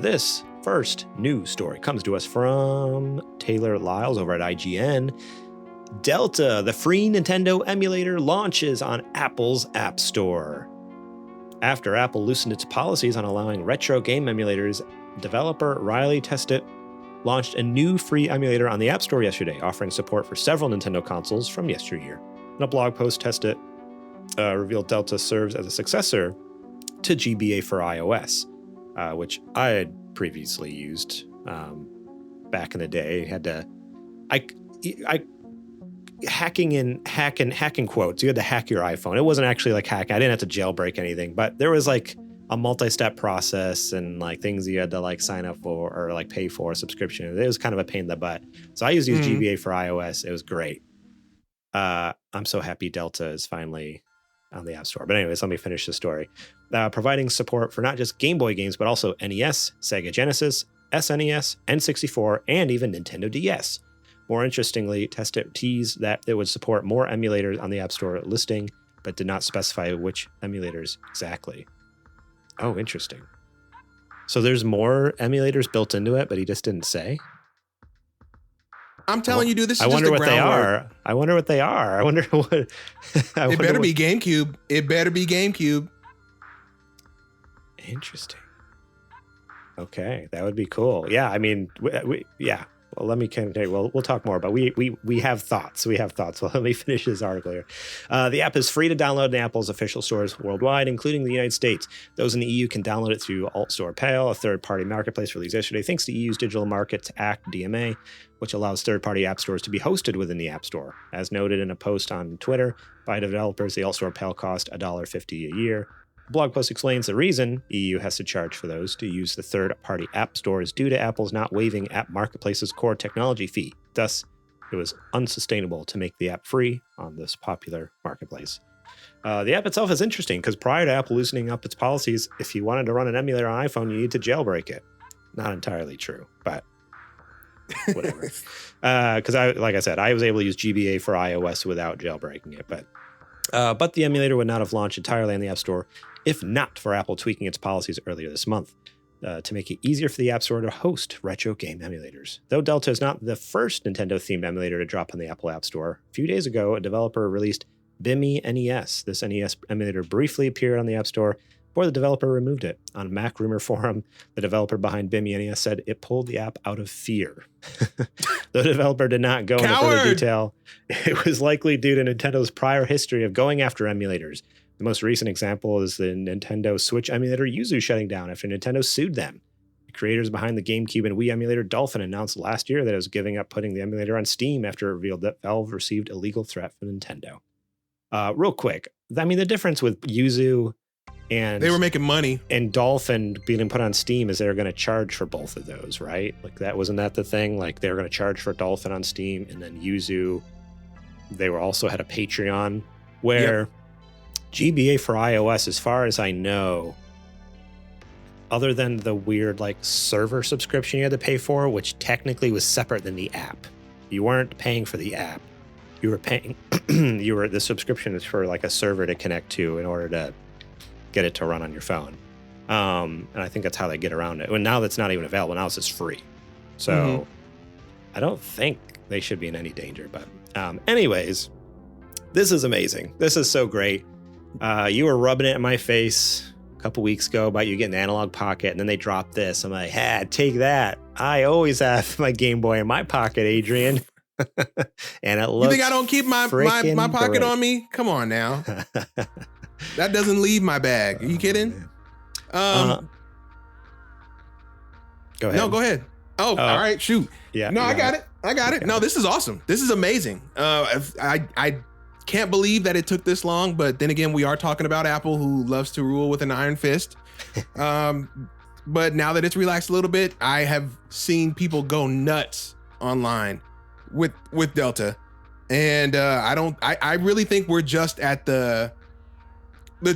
This first news story comes to us from Taylor Lyles over at IGN. Delta, the free Nintendo emulator, launches on Apple's App Store. After Apple loosened its policies on allowing retro game emulators, developer Riley Testit launched a new free emulator on the App Store yesterday, offering support for several Nintendo consoles from yesteryear. In a blog post, Testit revealed Delta serves as a successor to GBA for iOS, which I had previously used back in the day. Hacking quotes. You had to hack your iPhone. It wasn't actually like hacking. I didn't have to jailbreak anything, but there was like a multi-step process and like things you had to like sign up for or like pay for a subscription. It was kind of a pain in the butt. So I used to use GBA for iOS. It was great. I'm so happy Delta is finally on the App Store. But anyways, let me finish the story. Providing support for not just Game Boy games, but also NES, Sega Genesis, SNES, N64, and even Nintendo DS. More interestingly, Testit teased that it would support more emulators on the App Store listing, but did not specify which emulators exactly. Oh, interesting. So there's more emulators built into it, but he just didn't say? I'm telling you, dude, this is I just wonder the what they groundwork. are. I wonder what they are. I wonder what... It better be GameCube. It better be GameCube. Interesting. Okay, that would be cool. Yeah, I mean, yeah. Well, let me continue. Well, we'll talk more, but we have thoughts. We have thoughts. Well, let me finish this article here. The app is free to download in Apple's official stores worldwide, including the United States. Those in the EU can download it through AltStore Pale, a third-party marketplace released yesterday, thanks to EU's Digital Markets Act (DMA), which allows third-party app stores to be hosted within the App Store. As noted in a post on Twitter by developers, the AltStore Pale cost $1.50 a year. The blog post explains the reason EU has to charge for those to use the third-party app stores due to Apple's not waiving App Marketplace's core technology fee. Thus, it was unsustainable to make the app free on this popular marketplace. The app itself is interesting because prior to Apple loosening up its policies, if you wanted to run an emulator on iPhone, you need to jailbreak it. Not entirely true, but whatever. Because like I said, I was able to use GBA for iOS without jailbreaking it, but the emulator would not have launched entirely on the App Store if not for Apple tweaking its policies earlier this month to make it easier for the App Store to host retro game emulators. Though Delta is not the first Nintendo-themed emulator to drop on the Apple App Store, a few days ago, a developer released Bimmy NES. This NES emulator briefly appeared on the App Store before the developer removed it. On Mac Rumor Forum, the developer behind Bimmy NES said it pulled the app out of fear. The developer did not go into further detail. It was likely due to Nintendo's prior history of going after emulators. The most recent example is the Nintendo Switch emulator Yuzu shutting down after Nintendo sued them. The creators behind the GameCube and Wii emulator Dolphin announced last year that it was giving up putting the emulator on Steam after it revealed that Valve received a legal threat from Nintendo. Real quick, I mean, the difference with Yuzu and... They were making money. And Dolphin being put on Steam is they're going to charge for both of those, right? Like, wasn't that the thing? Like, they were going to charge for Dolphin on Steam, and then Yuzu, they were also had a Patreon where... Yep. GBA for iOS, as far as I know, other than the weird like server subscription you had to pay for, which technically was separate than the app. You weren't paying for the app. You were paying, the subscription is for like a server to connect to in order to get it to run on your phone. And I think that's how they get around it. Well, now that's not even available. Now it's just free. So I don't think they should be in any danger. But anyways, this is amazing. This is so great. You were rubbing it in my face a couple weeks ago about you getting an Analog Pocket, and then they dropped this. I'm like, take that. I always have my Game Boy in my pocket, Adrian. And it looks... You think I don't keep my pocket great. on me? Come on now. That doesn't leave my bag. Are you kidding? Go ahead. No, go ahead. Oh, all right. Shoot. Yeah. No, I got it. No, this is awesome. This is amazing. I can't believe that it took this long, but then again, we are talking about Apple, who loves to rule with an iron fist. But now that it's relaxed a little bit, I have seen people go nuts online with Delta, and I really think we're just at the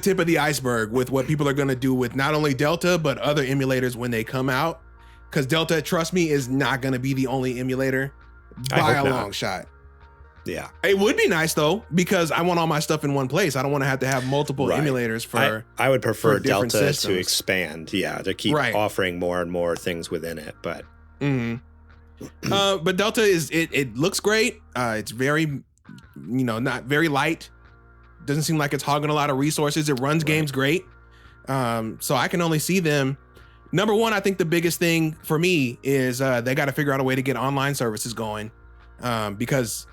tip of the iceberg with what people are going to do with not only Delta but other emulators when they come out. Because Delta, trust me, is not going to be the only emulator by a long shot. Yeah. It would be nice though, because I want all my stuff in one place. I don't want to have multiple emulators for. I would prefer different Delta systems. to expand. Yeah, to keep offering more and more things within it. But but Delta is it looks great. It's very, not very light. Doesn't seem like it's hogging a lot of resources. It runs games great. So I can only see them. Number one, I think the biggest thing for me is they got to figure out a way to get online services going, because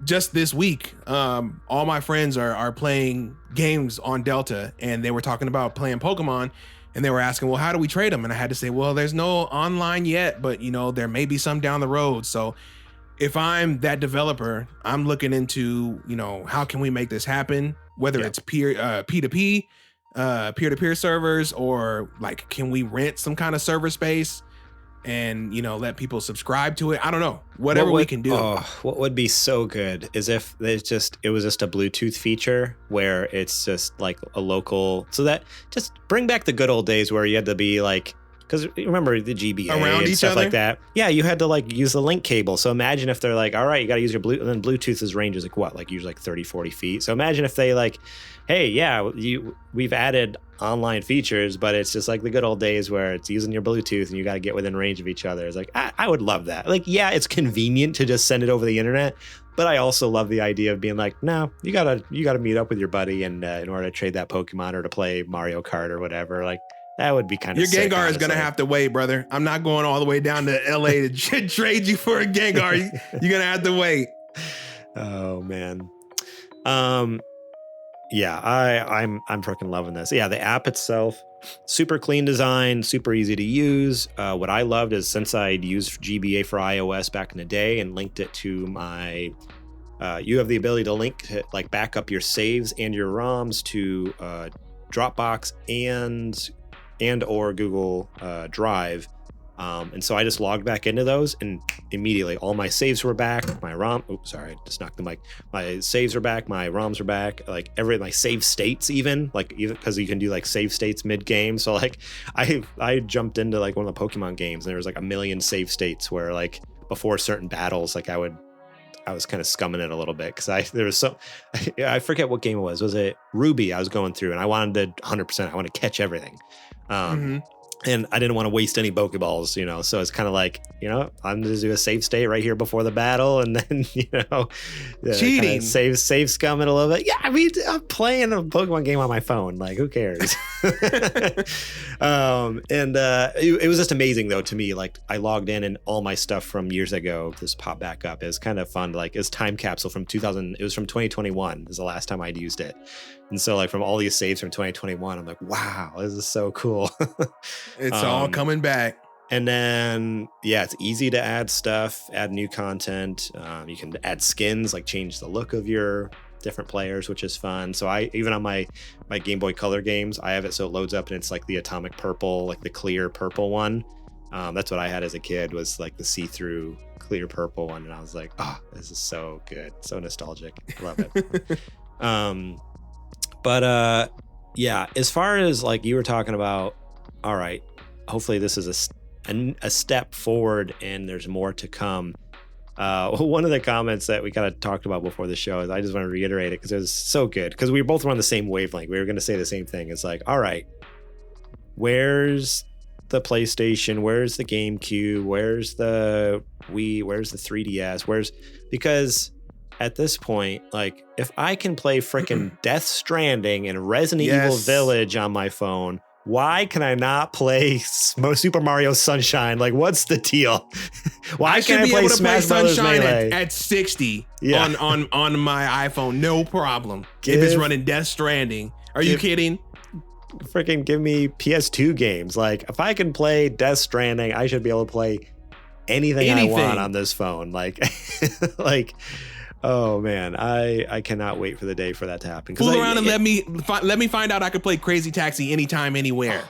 just this week, all my friends are playing games on Delta, and they were talking about playing Pokemon, and they were asking, well, how do we trade them? And I had to say, well, there's no online yet, but there may be some down the road. So if I'm that developer, I'm looking into, how can we make this happen? Whether it's P2P, peer-to-peer servers, or like, can we rent some kind of server space and, let people subscribe to it? I don't know. Whatever we can do. Oh, what would be so good is if it was just a Bluetooth feature where it's just like a local, so that just bring back the good old days where you had to be like, because remember the GBA around and each stuff other? like that. Yeah, you had to like use the link cable. So imagine if they're like, all right, you got to use your Bluetooth, and then Bluetooth's range is like what? Like usually like 30, 40 feet. So imagine if they like, hey, yeah, we've added online features, but it's just like the good old days where it's using your Bluetooth and you got to get within range of each other. It's like, I would love that. Like, yeah, it's convenient to just send it over the internet, but I also love the idea of being like, no, you gotta meet up with your buddy and in order to trade that Pokemon or to play Mario Kart or whatever. Like, that would be kind of your sick, Gengar is going to have to wait, brother. I'm not going all the way down to LA to trade you for a Gengar. You're going to have to wait. Oh, man. Yeah, I'm freaking loving this. Yeah, the app itself, super clean design, super easy to use. What I loved is since I'd used GBA for iOS back in the day and linked it to my, you have the ability to like back up your saves and your ROMs to Dropbox and or Google Drive. And so I just logged back into those and immediately all my saves were back. My ROM, oops, sorry, I just knocked the mic. My saves are back. My ROMs are back. Like my save states even because you can do like save states mid game. So like I jumped into like one of the Pokemon games and there was like a million save states where like before certain battles, like I was kind of scumming it a little bit because I forget what game it was. Was it Ruby? I was going through and I wanted to 100%. I want to catch everything. And I didn't want to waste any Pokeballs, so it's kind of like, I'm going to do a save state right here before the battle. And then, cheating, save scum it a little bit. Yeah. I mean, I'm playing a Pokemon game on my phone. Like, who cares? It was just amazing though, to me. Like I logged in and all my stuff from years ago just popped back up. It was kind of fun. Like it's time capsule from 2000. It was from 2021 is the last time I'd used it. And so like from all these saves from 2021, I'm like, wow, this is so cool. It's all coming back. And then, yeah, it's easy to add stuff, add new content. You can add skins, like change the look of your different players, which is fun. So even on my Game Boy Color games, I have it so it loads up and it's like the atomic purple, like the clear purple one. That's what I had as a kid, was like the see-through clear purple one. And I was like, oh, this is so good. So nostalgic. Love it. But yeah, as far as like you were talking about, all right, hopefully this is a step forward and there's more to come. One of the comments that we kind of talked about before the show is, I just want to reiterate it because it was so good, because we both were on the same wavelength. We were going to say the same thing. It's like, all right, where's the PlayStation? Where's the GameCube? Where's the Wii? Where's the 3DS? Because at this point, like, if I can play freaking Death Stranding and Resident Evil Village on my phone, why can I not play Super Mario Sunshine? Like, what's the deal? Why can't I play Smash Brothers Melee at 60 on my iPhone? No problem. If it's running Death Stranding. Are you kidding? Freaking give me PS2 games. Like, if I can play Death Stranding, I should be able to play anything. I want on this phone. Like, oh man, I cannot wait for the day for that to happen. Fool around and let me find out I could play Crazy Taxi anytime, anywhere.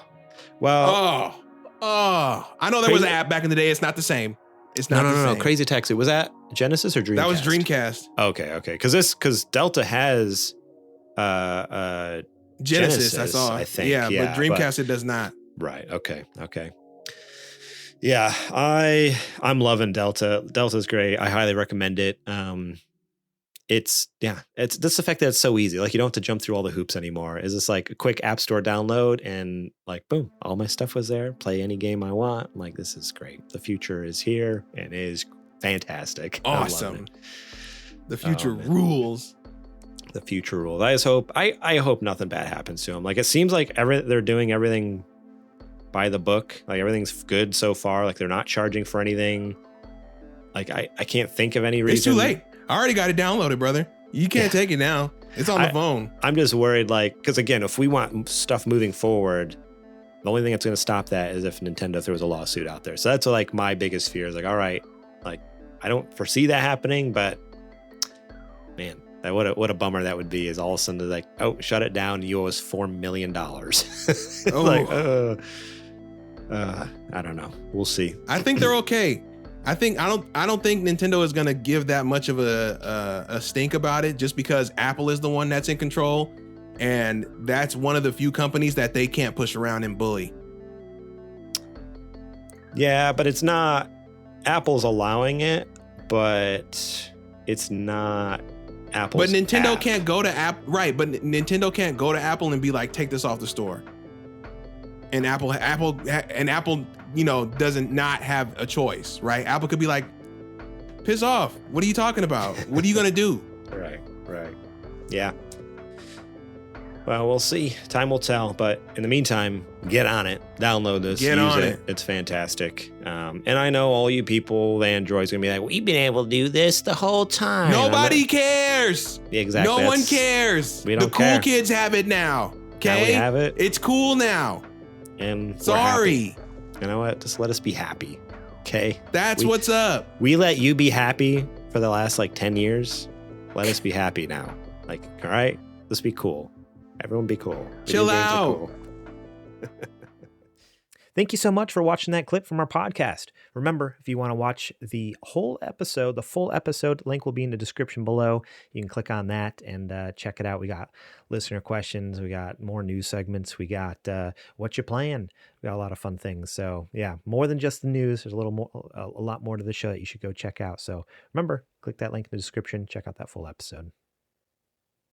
Well, I know there was an app back in the day. It's not the same. It's not the same. Crazy Taxi, was that Genesis or Dreamcast? That was Dreamcast. Okay. Because Delta has Genesis, I saw. I think. Yeah, but Dreamcast it does not. Right. Okay. Yeah, I'm loving Delta. Delta's great. I highly recommend it. it's just the fact that it's so easy. Like you don't have to jump through all the hoops anymore. Is this like a quick app store download and like boom, all my stuff was there. Play any game I want. I'm like, this is great. The future is here and it is fantastic. Awesome. The future rules. The future rules. I hope nothing bad happens to them. Like it seems like they're doing everything by the book. Like everything's good so far. Like they're not charging for anything. Like I can't think of any reason. It's too late. I already got it downloaded, brother. You can't take it now. It's on the phone. I'm just worried, like, because again, if we want stuff moving forward, the only thing that's going to stop that is if Nintendo throws a lawsuit out there. So that's like my biggest fear is like, all right, like I don't foresee that happening, but man, what a bummer that would be. Is all of a sudden they're like, oh, shut it down. You owe us $4 million. Like, I don't know. We'll see. I think they're okay. I don't think Nintendo is gonna give that much of a stink about it, just because Apple is the one that's in control, and that's one of the few companies that they can't push around and bully. Yeah, but it's not. Apple's allowing it, but it's not Apple's. But Nintendo app. can't go to App, right? But Nintendo can't go to Apple and be like, take this off the store. And Apple, you know, doesn't not have a choice, right? Apple could be like, piss off. What are you talking about? What are you going to do? Right. Yeah. Well, we'll see. Time will tell. But in the meantime, get on it. Download this. Use it. It's fantastic. And I know all you people, the Android's going to be like, we've been able to do this the whole time. Nobody cares. Exactly. No one cares. We don't care. The cool kids have it now. Okay. Now we have it. It's cool now. And sorry. You know what? Just let us be happy. Okay. That's what's up. We let you be happy for the last like 10 years. Let us be happy now. Like, all right, let's be cool. Everyone be cool. Chill out. Cool. Thank you so much for watching that clip from our podcast. Remember, if you want to watch the whole episode, the full episode, link will be in the description below. You can click on that and check it out. We got listener questions. We got more news segments. We got what you playing. We got a lot of fun things. So yeah, more than just the news. There's a lot more to the show that you should go check out. So remember, click that link in the description. Check out that full episode.